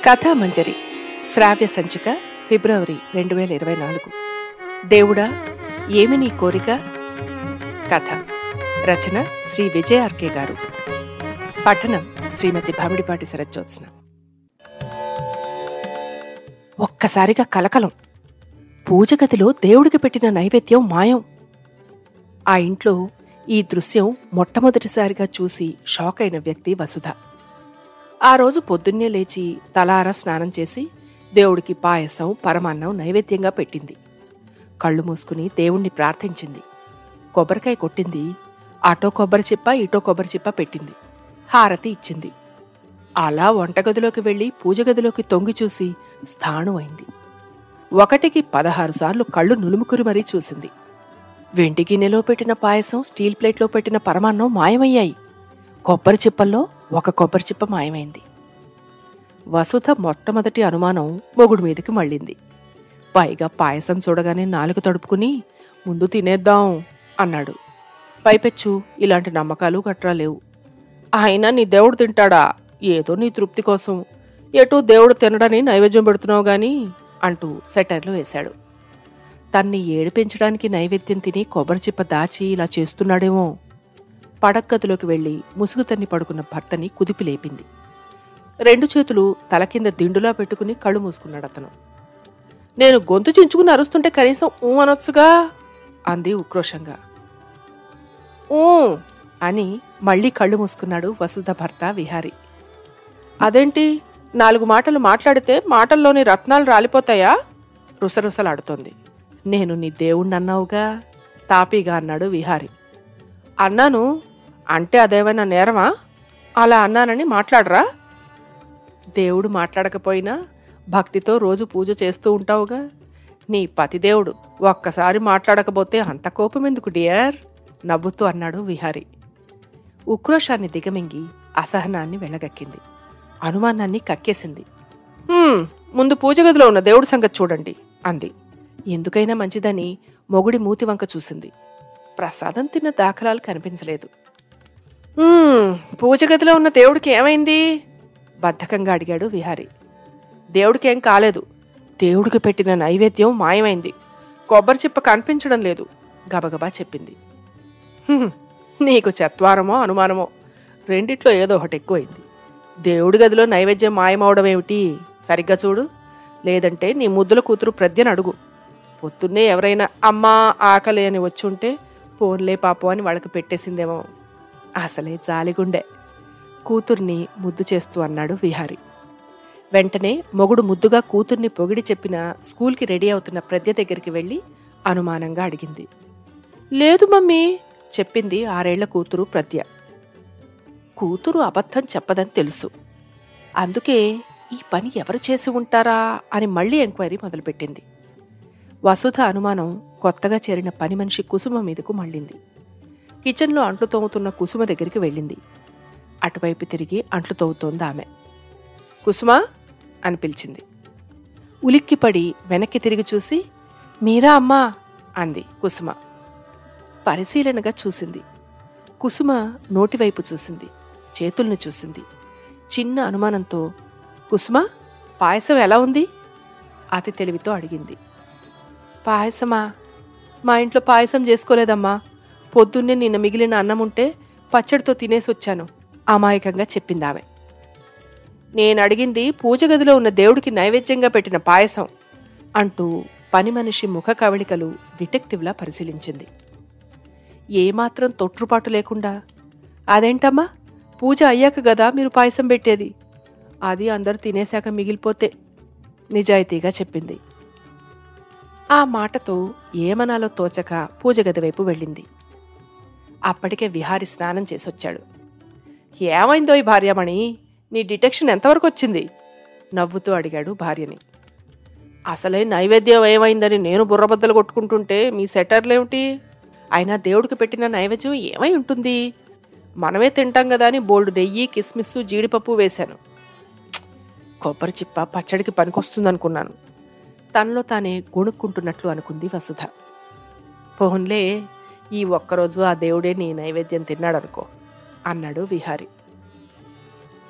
కథామంజరి శ్రావ్య సంచిక ఫిబ్రవరి 2024. దేవుడా ఏమి నీ కోరిక? కథ రచన శ్రీ విజయ ఆర్కే గారు. పఠనం శ్రీమతి భామిడిపాటి శరజ్యోత్స్న. ఒక్కసారిగా కలకలం. పూజ గదిలో దేవుడికి పెట్టిన నైవేద్యం మాయం. ఆ ఇంట్లో ఈ దృశ్యం మొట్టమొదటిసారిగా చూసి షాక్ అయిన వ్యక్తి వసుధ. ఆ రోజు పొద్దున్నే లేచి తలారా స్నానం చేసి దేవుడికి పాయసం, పరమాన్నం నైవేద్యంగా పెట్టింది. కళ్ళు మూసుకుని దేవుణ్ణి ప్రార్థించింది. కొబ్బరికాయ కొట్టింది. అటో కొబ్బరి చిప్ప, ఇటో కొబ్బరి చిప్ప పెట్టింది. హారతి ఇచ్చింది. అలా వంటగదిలోకి వెళ్లి పూజ గదిలోకి తొంగి చూసి స్థాణు అయింది. 1కి 16 సార్లు కళ్ళు నులుముకురి మరీ చూసింది. వెండి గిన్నెలో పెట్టిన పాయసం, స్టీల్ ప్లేట్లో పెట్టిన పరమాన్నం మాయమయ్యాయి. కొబ్బరి చిప్పల్లో 1 కొబ్బరి చిప్ప మాయమైంది. వసుధ మొట్టమొదటి అనుమానం మొగుడు మీదకి మళ్ళింది. పైగా పాయసం చూడగానే నాలుక తడుపుకుని ముందు తినేద్దాం అన్నాడు. పైపెచ్చు ఇలాంటి నమ్మకాలు గట్రా లేవు. అయినా నీ దేవుడు తింటాడా? ఏదో నీ తృప్తి కోసం ఎటూ దేవుడు తినడని నైవేద్యం పెడుతున్నావు గాని అంటూ సెటైర్లు వేశాడు. తన్ని ఏడిపించడానికి నైవేద్యం తిని కొబ్బరి చిప్ప దాచి ఇలా చేస్తున్నాడేమో. పడగ్గదిలోకి వెళ్లి ముసుగు తన్ని పడుకున్న భర్తని కుదిపి లేపింది. 2 చేతులు తల కింద దిండులా పెట్టుకుని కళ్ళు మూసుకున్నాడతను. నేను గొంతు చించుకుని అరుస్తుంటే కనీసం ఊ అనొచ్చుగా అంది ఉక్రోషంగా. ఊ అని మళ్లీ కళ్ళు మూసుకున్నాడు వసుధ భర్త విహారి. అదేంటి, 4 మాటలు మాట్లాడితే మాటల్లోని రత్నాలు రాలిపోతాయా? రుసరుసలాడుతోంది. నేను నీ దేవుణ్ణన్నావుగా తాపీగా అన్నాడు విహారి. అన్నాను అంటే అదేమైనా నేరమా? అలా అన్నానని మాట్లాడరా? దేవుడు మాట్లాడకపోయినా భక్తితో రోజు పూజ చేస్తూ ఉంటావుగా. నీ పతిదేవుడు ఒక్కసారి మాట్లాడకపోతే అంత కోపం ఎందుకు డియర్? నవ్వుతూ అన్నాడు విహారి. ఉక్రోషాన్ని దిగమింగి అసహనాన్ని వెళ్ళగక్కింది. అనుమానాన్ని కక్కేసింది. ముందు పూజ గదిలో ఉన్న దేవుడి సంగతి చూడండి అంది. ఎందుకైనా మంచిదని మొగుడి మూతి వంక చూసింది. ప్రసాదం తిన్న దాఖలాలు కనిపించలేదు. పూజ గదిలో ఉన్న దేవుడికి ఏమైంది? బద్ధకంగా అడిగాడు విహారి. దేవుడికేం కాలేదు. దేవుడికి పెట్టిన నైవేద్యం మాయమైంది. కొబ్బరి చిప్ప కనిపించడం లేదు గబగబా చెప్పింది. నీకు చత్వారమో అనుమానమో, రెండిట్లో ఏదో ఒకటి ఎక్కువైంది. దేవుడి గదిలో నైవేద్యం మాయమవడం ఏమిటి? సరిగ్గా చూడు, లేదంటే నీ ముద్దుల కూతురు ప్రజ్ఞను అడుగు. పొద్దున్నే ఎవరైనా అమ్మా ఆకలి అని వచ్చుంటే పోన్లే పాపం అని వాళ్ళకి పెట్టేసిందేమో. అసలే జాలిగుండె. కూతుర్ని ముద్దు చేస్తూ అన్నాడు విహారి. వెంటనే మొగుడు ముద్దుగా కూతుర్ని పొగిడి చెప్పిన స్కూల్కి రెడీ అవుతున్న ప్రజ్ఞ దగ్గరికి వెళ్లి అనుమానంగా అడిగింది. లేదు మమ్మీ చెప్పింది 6 ఏళ్ల కూతురు ప్రజ్ఞ. కూతురు అబద్ధం చెప్పదని తెలుసు. అందుకే ఈ పని ఎవరు చేసి ఉంటారా అని మళ్లీ ఎంక్వైరీ మొదలుపెట్టింది. వసుధ అనుమానం కొత్తగా చేరిన పని మనిషి కుసుమ మీదకు మళ్ళింది. కిచెన్లో అంట్లు తోముతున్న కుసుమ దగ్గరికి వెళ్ళింది. అటువైపు తిరిగి అంట్లు తోముతోంది ఆమె. కుసుమ అని పిలిచింది. ఉలిక్కిపడి వెనక్కి తిరిగి చూసి మీరా అమ్మా అంది కుసుమ. పరిశీలనగా చూసింది. కుసుమ నోటివైపు చూసింది, చేతుల్ని చూసింది. చిన్న అనుమానంతో కుసుమ పాయసం ఎలా ఉంది? అతి తెలివితో అడిగింది. పాయసమా? మా ఇంట్లో పాయసం చేసుకోలేదమ్మా. పొద్దున్నే నిన్న మిగిలిన అన్నముంటే పచ్చడితో తినేసొచ్చాను అమాయకంగా చెప్పిందామె. నేను అడిగింది పూజ గదిలో ఉన్న దేవుడికి నైవేద్యంగా పెట్టిన పాయసం అంటూ పని మనిషి ముఖ కవళికలు డిటెక్టివ్లా పరిశీలించింది. ఏమాత్రం తొట్రుపాటు లేకుండా, అదేంటమ్మా, పూజ అయ్యాక గదా మీరు పాయసం పెట్టేది, అది అందరూ తినేశాక మిగిలిపోతే నిజాయితీగా చెప్పింది. ఆ మాటతో ఏమనాలో తోచక పూజ గది వైపు వెళ్ళింది. అప్పటికే విహారి స్నానం చేసొచ్చాడు. ఏమైందో ఈ భార్యమణి, నీ డిటెక్షన్ ఎంతవరకు వచ్చింది? నవ్వుతూ అడిగాడు భార్యని. అసలే నైవేద్యం ఏమైందని నేను బుర్రబద్దలు కొట్టుకుంటుంటే మీ సెటర్లేమిటి? అయినా దేవుడికి పెట్టిన నైవేద్యం ఏమై ఉంటుంది? మనమే తింటాం కదా అని బోల్డు నెయ్యి, కిస్మిస్సు, జీడిపప్పు వేశాను. కొబ్బరి చిప్ప పచ్చడికి పనికొస్తుందనుకున్నాను. తనలో తానే గొణుక్కుంటున్నట్లు అనుకుంది వసుధ. పోన్లే, ఈ ఒక్కరోజు ఆ దేవుడే నీ నైవేద్యం తిన్నాడనుకో అన్నాడు విహారి.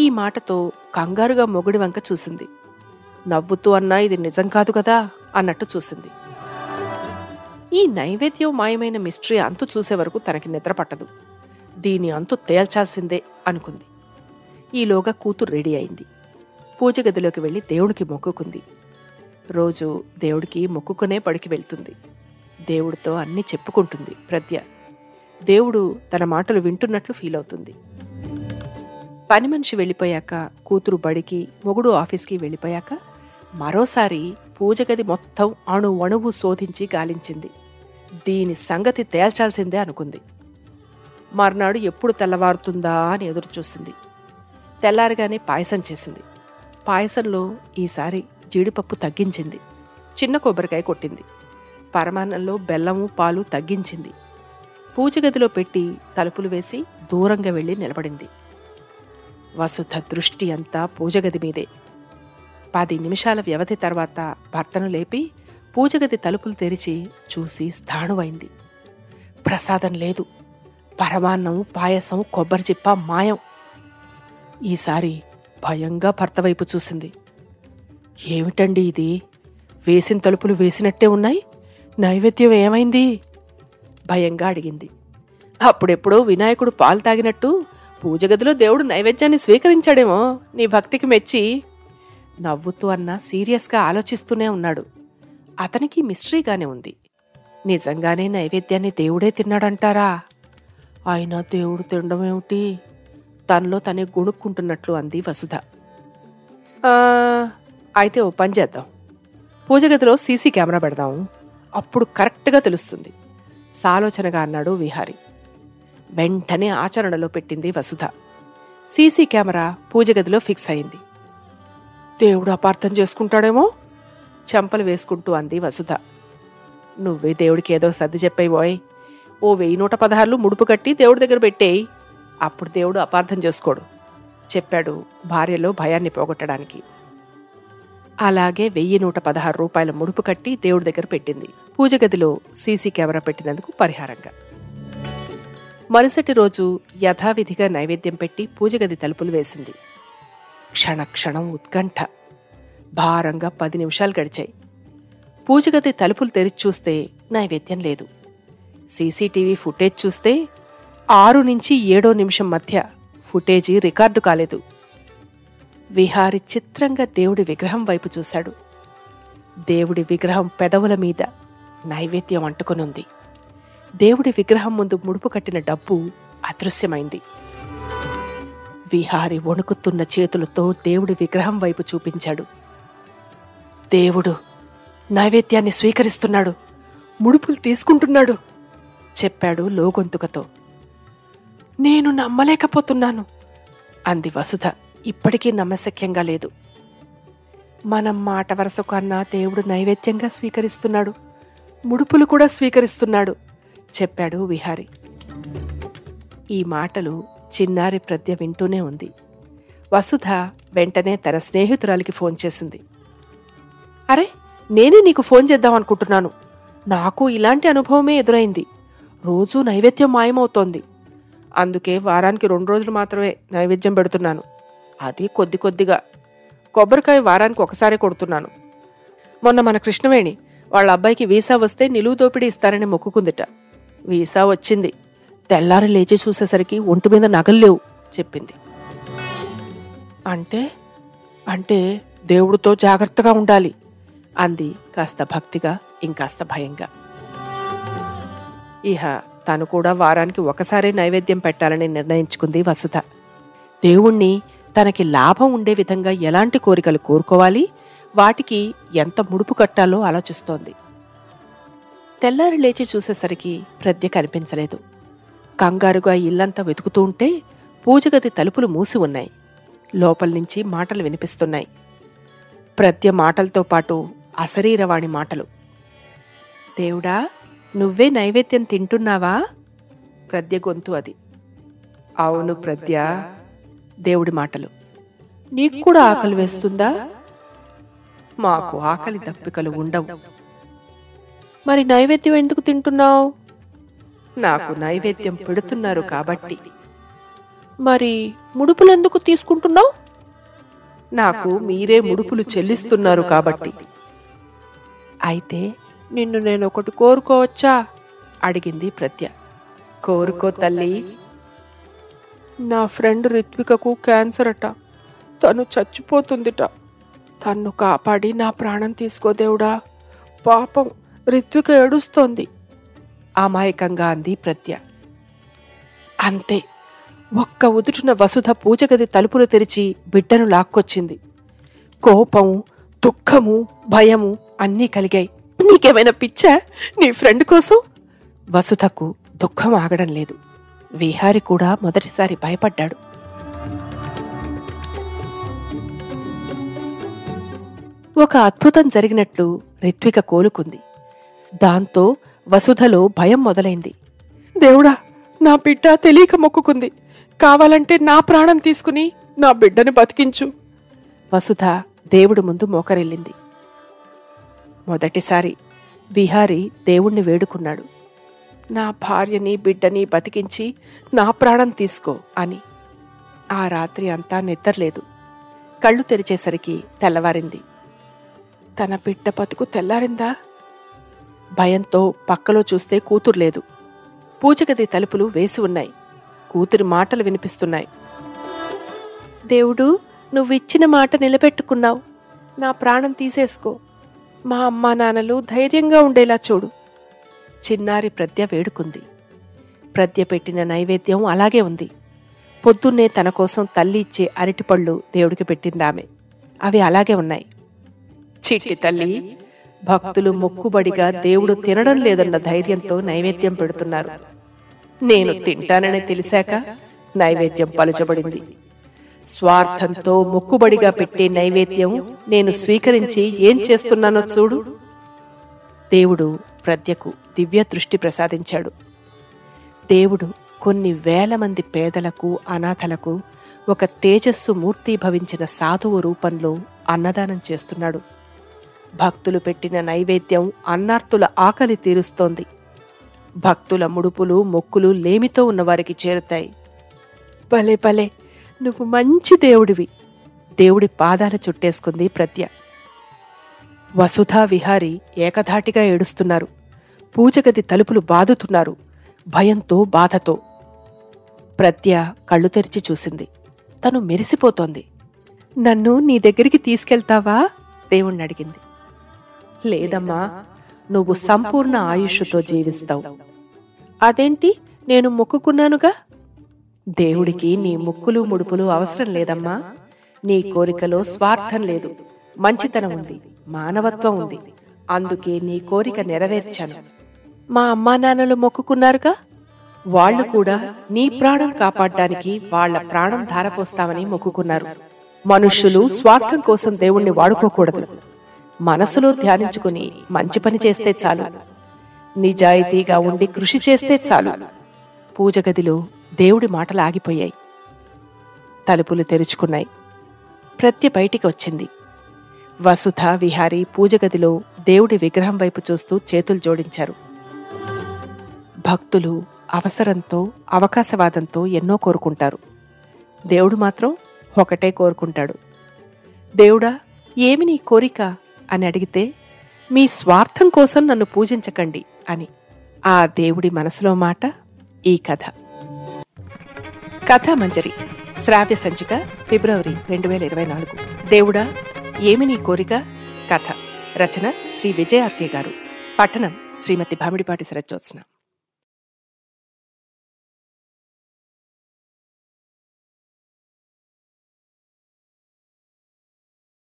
ఈ మాటతో కంగారుగా మొగుడి వంక చూసింది. నవ్వుతూ అన్నా ఇది నిజం కాదు కదా అన్నట్టు చూసింది. ఈ నైవేద్యం మాయమైన మిస్టరీ అంతు చూసే వరకు తనకి నిద్ర పట్టదు. దీని అంతు తేల్చాల్సిందే అనుకుంది. ఈలోగా కూతురు రెడీ అయింది. పూజ గదిలోకి వెళ్లి దేవుడికి మొక్కుకుంది. రోజు దేవుడికి మొక్కుకునే పడికి వెళ్తుంది. దేవుడితో అన్నీ చెప్పుకుంటుంది ప్రద్య. దేవుడు తన మాటలు వింటున్నట్లు ఫీల్ అవుతుంది. పని మనిషి వెళ్ళిపోయాక, కూతురు బడికి, మొగుడు ఆఫీస్కి వెళ్ళిపోయాక మరోసారి పూజగది మొత్తం అణువణువు శోధించి గాలించింది. దీని సంగతి తేల్చాల్సిందే అనుకుంది. మర్నాడు ఎప్పుడు తెల్లవారుతుందా అని ఎదురు చూసింది. తెల్లారగానే పాయసం చేసింది. పాయసంలో ఈసారి జీడిపప్పు తగ్గించింది. చిన్న కొబ్బరికాయ కొట్టింది. పరమాన్నంలో బెల్లము పాలు తగ్గించింది. పూజగదిలో పెట్టి తలుపులు వేసి దూరంగా వెళ్లి నిలబడింది. వసుధ దృష్టి అంతా పూజగది మీదే. 10 నిమిషాల వ్యవధి తర్వాత భర్తను లేపి పూజగది తలుపులు తెరిచి చూసి స్థాణువైంది. ప్రసాదం లేదు. పరమాన్నం, పాయసం, కొబ్బరి చిప్ప మాయం. ఈసారి భయంగా భర్త వైపు చూసింది. ఏమిటండి ఇది? వేసిన తలుపులు వేసినట్టే ఉన్నాయి. నైవేద్యం ఏమైంది? భయంగా అడిగింది. అప్పుడెప్పుడో వినాయకుడు పాలు తాగినట్టు పూజగదిలో దేవుడు నైవేద్యాన్ని స్వీకరించాడేమో నీ భక్తికి మెచ్చి. నవ్వుతూ అన్నా సీరియస్గా ఆలోచిస్తూనే ఉన్నాడు. అతనికి మిస్టరీగానే ఉంది. నిజంగానే నైవేద్యాన్ని దేవుడే తిన్నాడంటారా? అయినా దేవుడు తినడమేమిటి? తనలో తనే గొణుక్కుంటున్నట్లు అంది వసుధ. అయితే ఓ పని చేద్దాం. పూజగదిలో సీసీ కెమెరా పెడదాం. అప్పుడు కరెక్ట్గా తెలుస్తుంది సాలోచనగా అన్నాడు విహారి. వెంటనే ఆచరణలో పెట్టింది వసుధ. సీసీ కెమెరా పూజగదిలో ఫిక్స్ అయింది. దేవుడు అపార్థం చేసుకుంటాడేమో చెంపలు వేసుకుంటూ అంది వసుధ. నువ్వే దేవుడికి ఏదో సర్ది చెప్పేవోయ్. ఓ 1116 ముడుపు కట్టి దేవుడి దగ్గర పెట్టేయి. అప్పుడు దేవుడు అపార్థం చేసుకోడు చెప్పాడు భార్యలో భయాన్ని పోగొట్టడానికి. అలాగే 1116 రూపాయల ముడుపు కట్టి దేవుడి దగ్గర పెట్టింది. పూజగదిలో సీసీ కెమెరా పెట్టినందుకు పరిహారంగా. మరుసటి రోజు యథావిధిగా నైవేద్యం పెట్టి పూజగది తలుపులు వేసింది. క్షణక్షణం ఉత్కంఠ. భారంగా 10 నిమిషాలు గడిచాయి. పూజగది తలుపులు తెరిచి చూస్తే నైవేద్యం లేదు. సీసీటీవీ ఫుటేజ్ చూస్తే 6 నుంచి 7 నిమిషం మధ్య ఫుటేజీ రికార్డు కాలేదు. విహారి చిత్రంగా దేవుడి విగ్రహం వైపు చూశాడు. దేవుడి విగ్రహం పెదవుల మీద నైవేద్యం అంటుకునుంది. దేవుడి విగ్రహం ముందు ముడుపు కట్టిన డబ్బు అదృశ్యమైంది. విహారి వణుకుతున్న చేతులతో దేవుడి విగ్రహం వైపు చూపించాడు. దేవుడు నైవేద్యాన్ని స్వీకరిస్తున్నాడు, ముడుపులు తీసుకుంటున్నాడు చెప్పాడు లోగొంతుకతో. నేను నమ్మలేకపోతున్నాను అంది వసుధ. ఇప్పటికీ నమ్మశక్యంగా లేదు. మనం మాట వరస కన్నా దేవుడు నైవేద్యంగా స్వీకరిస్తున్నాడు, ముడుపులు కూడా స్వీకరిస్తున్నాడు చెప్పాడు విహారి. ఈ మాటలు చిన్నారి ప్రద్య వింటూనే ఉంది. వసుధ వెంటనే తన స్నేహితురాలికి ఫోన్ చేసింది. అరే, నేనే నీకు ఫోన్ చేద్దాం అనుకుంటున్నాను. నాకు ఇలాంటి అనుభవమే ఎదురైంది. రోజూ నైవేద్యం మాయమవుతోంది. అందుకే వారానికి 2 రోజులు మాత్రమే నైవేద్యం పెడుతున్నాను. అది కొద్ది కొద్దిగా. కొబ్బరికాయ వారానికి ఒకసారి కొడుతున్నాను. మొన్న మన కృష్ణవేణి వాళ్ళ అబ్బాయికి వీసా వస్తే నిలువు దోపిడీ ఇస్తారని మొక్కుకుందిట. వీసా వచ్చింది. తెల్లారి లేచి చూసేసరికి ఒంటి మీద నగల్లేవు చెప్పింది. అంటే అంటే దేవుడితో జాగ్రత్తగా ఉండాలి అంది కాస్త భక్తిగా, ఇంకాస్త భయంగా. ఇహ తను కూడా వారానికి ఒకసారి నైవేద్యం పెట్టాలని నిర్ణయించుకుంది వసుధ. దేవుణ్ణి తనకి లాభం ఉండే విధంగా ఎలాంటి కోరికలు కోరుకోవాలి, వాటికి ఎంత ముడుపు కట్టాలో ఆలోచిస్తోంది. తెల్లారి లేచి చూసేసరికి ప్రద్య కనిపించలేదు. కంగారుగా ఇల్లంతా వెతుకుతూ ఉంటే పూజగది తలుపులు మూసి ఉన్నాయి. లోపల నుంచి మాటలు వినిపిస్తున్నాయి. ప్రద్య మాటలతో పాటు అశరీరవాణి మాటలు. దేవుడా, నువ్వే నైవేద్యం తింటున్నావా? ప్రద్య గొంతు అది. అవును ప్రద్య. దేవుడి మాటలు. నీకు కూడా ఆకలి వేస్తుందా? మాకు ఆకలి దప్పికలు ఉండవు. మరి నైవేద్యం ఎందుకు తింటున్నావు? నాకు నైవేద్యం పెడుతున్నారు కాబట్టి. మరి ముడుపులెందుకు తీసుకుంటున్నావు? నాకు మీరే ముడుపులు చెల్లిస్తున్నారు కాబట్టి. అయితే నిన్ను నేనొకటి కోరుకోవచ్చా? అడిగింది ప్రత్య. కోరుకో తల్లి. నా ఫ్రెండ్ రిత్వికకు క్యాన్సర్ అట. తను చచ్చిపోతుందిట. తన్ను కాపాడి నా ప్రాణం తీసుకో దేవుడా. పాపం రిత్విక ఏడుస్తోంది అమాయకంగా అంది ప్రత్య. అంతే. ఒక్క ఉదుటిన వసుధ పూజగది తలుపులు తెరిచి బిడ్డను లాక్కొచ్చింది. కోపము, దుఃఖము, భయము అన్నీ కలిగాయి. నీకేమైనా పిచ్చా నీ ఫ్రెండ్ కోసం? వసుధకు దుఃఖం ఆగడం లేదు. విహారి కూడా మొదటిసారి భయపడ్డాడు. ఒక అద్భుతం జరిగినట్లు రిత్విక కోలుకుంది. దాంతో వసుధలో భయం మొదలైంది. దేవుడా, నా బిడ్డ తెలియక మొక్కుకుంది. కావాలంటే నా ప్రాణం తీసుకుని నా బిడ్డని బతికించు. వసుధ దేవుడి ముందు మోకరిల్లింది. మొదటిసారి విహారి దేవుణ్ణి వేడుకున్నాడు. నా భార్యని బిడ్డని బతికించి నా ప్రాణం తీసుకో అని. ఆ రాత్రి అంతా నిద్రలేదు. కళ్ళు తెరిచేసరికి తెల్లవారింది. తన బిడ్డ బతుకు తెల్లారిందా? భయంతో పక్కలో చూస్తే కూతురు లేదు. పూజగది తలుపులు వేసి ఉన్నాయి. కూతురి మాటలు వినిపిస్తున్నాయి. దేవుడు, నువ్విచ్చిన మాట నిలబెట్టుకున్నావు. నా ప్రాణం తీసేసుకో. మా అమ్మా నాన్నలు ధైర్యంగా ఉండేలా చూడు. చిన్నారి ప్రత్య వేడుకుంది. ప్రత్య పెట్టిన నైవేద్యం అలాగే ఉంది. పొద్దున్నే తన కోసం తల్లి ఇచ్చే అరటిపళ్ళు దేవుడికి పెట్టిందామె. అవి అలాగే ఉన్నాయి. చిట్టి తల్లి, భక్తులు మొక్కుబడిగా దేవుడు తినడం లేదన్న ధైర్యంతో నైవేద్యం పెడుతున్నారు. నేను తింటానని తెలిసాక నైవేద్యం పలుచబడింది. స్వార్థంతో మొక్కుబడిగా పెట్టే నైవేద్యం నేను స్వీకరించి ఏం చేస్తున్నానో చూడు. దేవుడు ప్రత్యకు దివ్య దృష్టి ప్రసాదించాడు. దేవుడు కొన్ని వేల మంది పేదలకు, అనాథలకు ఒక తేజస్సు మూర్తీభవించిన సాధువు రూపంలో అన్నదానం చేస్తున్నాడు. భక్తులు పెట్టిన నైవేద్యం అన్నార్తుల ఆకలి తీరుస్తోంది. భక్తుల ముడుపులు, మొక్కులు లేమితో ఉన్నవారికి చేరుతాయి. భలే భలే, నువ్వు మంచి దేవుడివి. దేవుడి పాదాలు చుట్టేసుకుంది ప్రత్య. వసుధా విహారి ఏకధాటిగా ఏడుస్తున్నారు. పూజగది తలుపులు బాదుతున్నారు, భయంతో, బాధతో. ప్రత్య కళ్ళు తెరిచి చూసింది. తను మెరిసిపోతోంది. నన్ను నీ దగ్గరికి తీసుకెళ్తావా? దేవుణ్ణి అడిగింది. లేదమ్మా, నువ్వు సంపూర్ణ ఆయుష్తో జీవిస్తావు. అదేంటి? నేను మొక్కుకున్నానుగా. దేవుడికి నీ ముక్కులు ముడుపులు అవసరం లేదమ్మా. నీ కోరికలో స్వార్థం లేదు, మంచితనం ఉంది, మానవత్వం ఉంది. అందుకే నీ కోరిక నెరవేర్చాను. మా అమ్మా నాన్నలు మొక్కుకున్నారుగా. వాళ్లు కూడా నీ ప్రాణం కాపాడడానికి వాళ్ల ప్రాణం ధారపోస్తామని మొక్కుకున్నారు. మనుష్యులు స్వార్థం కోసం దేవుణ్ణి వాడుకోకూడదు. మనసులో ధ్యానించుకుని మంచి పని చేస్తే చాలు. నిజాయితీగా ఉండి కృషి చేస్తే చాలు. పూజగదిలో దేవుడి మాటలు ఆగిపోయాయి. తలుపులు తెరుచుకున్నాయి. ప్రత్య బయటికి వచ్చింది. వసుధ, విహారి పూజగదిలో దేవుడి విగ్రహం వైపు చూస్తూ చేతులు జోడించారు. భక్తులు అవసరంతో, అవకాశవాదంతో ఎన్నో కోరుకుంటారు. దేవుడు మాత్రం ఒకటే కోరుకుంటాడు. దేవుడా, ఏమి నీ కోరిక అని అడిగితే, మీ స్వార్థం కోసం నన్ను పూజించకండి అని. ఆ దేవుడి మనసులో మాట ఈ కథ. కథామంజరి శ్రావ్య సంచిక ఫిబ్రవరి 2024. దేవుడా, ఏమి నీ కోరిక కథ. రచన శ్రీ విజయ ఆర్కే గారు. పఠనం శ్రీమతి భామిడిపాటి శరజ్జోత్స్న.